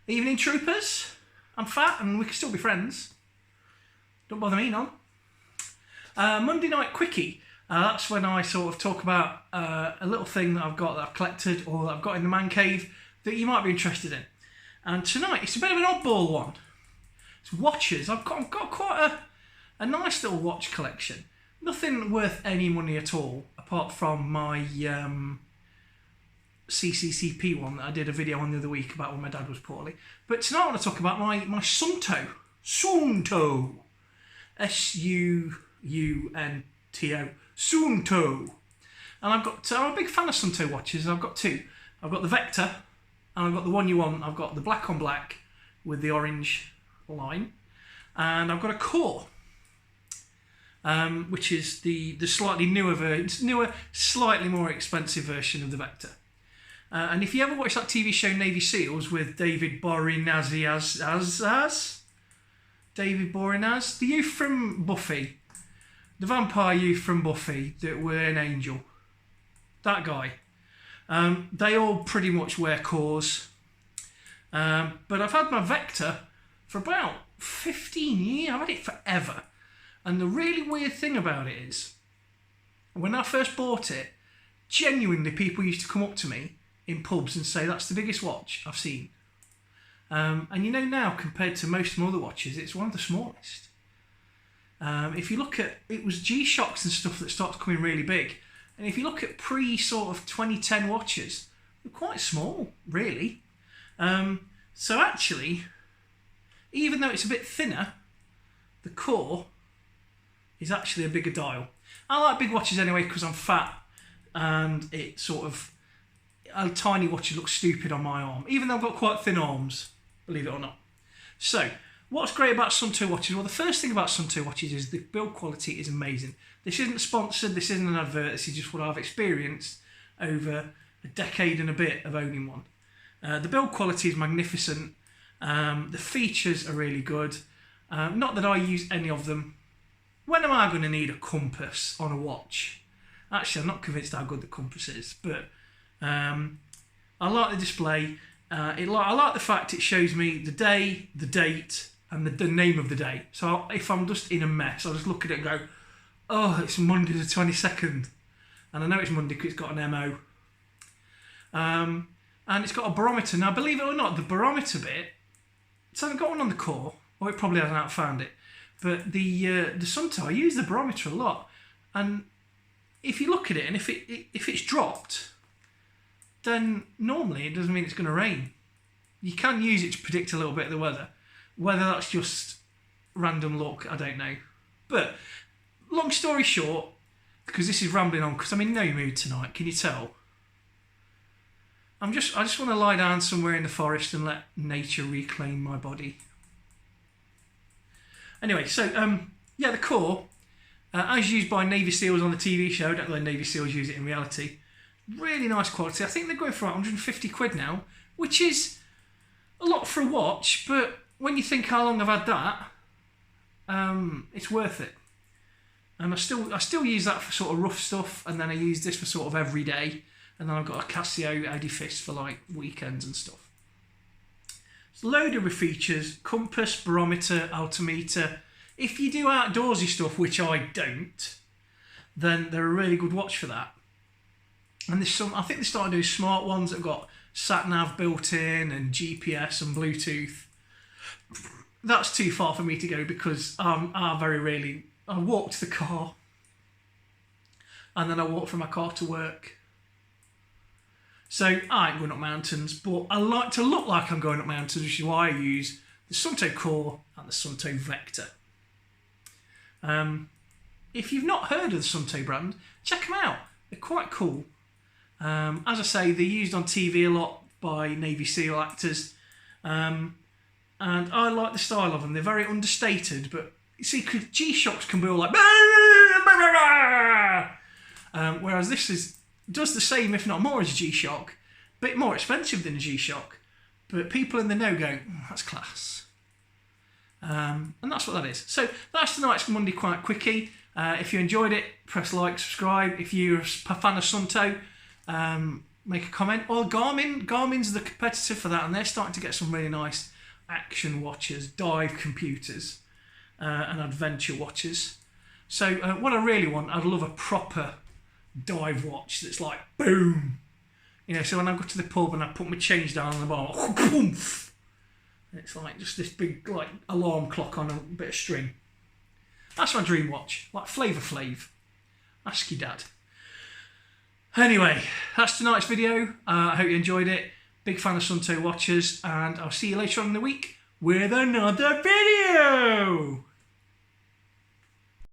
Evening troopers. I'm fat and we can still be friends. Don't bother me, no. Monday night quickie. That's when I sort of talk about a little thing that I've got that I've collected or that I've got in the man cave that you might be interested in. And tonight it's a bit of an oddball one. It's watches. I've got quite a nice little watch collection. Nothing worth any money at all, apart from my CCCP one that I did a video on the other week about when my dad was poorly. But tonight I want to talk about my Suunto. Suunto. Suunto. Suunto. And I'm a big fan of Suunto watches. I've got two. I've got the Vector, and I've got the one you want. I've got the black on black with the orange line. And I've got a Core. Which is the slightly newer, slightly more expensive version of the Vector. And if you ever watch that TV show Navy SEALs with David Boreanaz, the youth from Buffy, the vampire youth from Buffy that were an angel, that guy. They all pretty much wear Cores. But I've had my Vector for about 15 years. I've had it forever. And the really weird thing about it is, when I first bought it, genuinely people used to come up to me in pubs and say, that's the biggest watch I've seen. And you know now, compared to most of my other watches, it's one of the smallest. If you look at, it was G-Shocks and stuff that started coming really big. And if you look at sort of 2010 watches, they're quite small, really. So actually, even though it's a bit thinner, the Core is actually a bigger dial. I like big watches anyway because I'm fat and it sort of, a tiny watch looks stupid on my arm, even though I've got quite thin arms, believe it or not. So, what's great about Suunto watches? Well, the first thing about Suunto watches is the build quality is amazing. This isn't sponsored, this isn't an advert, this is just what I've experienced over a decade and a bit of owning one. The build quality is magnificent. The features are really good. Not that I use any of them. When am I going to need a compass on a watch? Actually, I'm not convinced how good the compass is, but I like the display. I like the fact it shows me the day, the date, and the name of the day. So if I'm just in a mess, I'll just look at it and go, oh, it's Monday the 22nd. And I know it's Monday because it's got an MO. And it's got a barometer. Now, believe it or not, the barometer bit, so I've got one on the Core, or it probably hasn't outfound it. But the Suunto, I use the barometer a lot, and if you look at it, and if it's dropped, then normally it doesn't mean it's going to rain. You can use it to predict a little bit of the weather. Whether that's just random luck, I don't know. But long story short, because this is rambling on, because I'm in no mood tonight. Can you tell? I just want to lie down somewhere in the forest and let nature reclaim my body. Anyway, so, yeah, the Core, as used by Navy SEALs on the TV show, I don't know if Navy SEALs use it in reality, really nice quality. I think they're going for about 150 quid now, which is a lot for a watch, but when you think how long I've had that, it's worth it. And I still use that for sort of rough stuff, and then I use this for sort of every day, and then I've got a Casio Edifice for like weekends and stuff. Loaded with features, compass, barometer, altimeter. If you do outdoorsy stuff, which I don't, then they're a really good watch for that. And there's some, I think they started doing smart ones that have got sat-nav built in and GPS and Bluetooth. That's too far for me to go because I very rarely, I walk to the car and then I walk from my car to work. So I ain't going up mountains, but I like to look like I'm going up mountains, which is why I use the Suunto Core and the Suunto Vector. If you've not heard of the Suunto brand, check them out. They're quite cool. As I say, they're used on TV a lot by Navy SEAL actors. And I like the style of them. They're very understated, but you see, G-Shocks can be all like... whereas this does the same, if not more, as a G-Shock. A bit more expensive than a G-Shock. But people in the know go, that's class. And that's what that is. So that's tonight's Monday Quickie. If you enjoyed it, press like, subscribe. If you're a fan of Suunto, make a comment. Or Garmin's the competitor for that, and they're starting to get some really nice action watches, dive computers, and adventure watches. So what I really want, I'd love a proper dive watch that's like boom. You know, so when I go to the pub and I put my change down on the bar, it's like just this big like alarm clock on a bit of string. That's my dream watch, like Flavor Flav. Ask your dad. Anyway, that's tonight's video. I hope you enjoyed it. Big fan of Suunto watches, and I'll see you later on in the week with another video.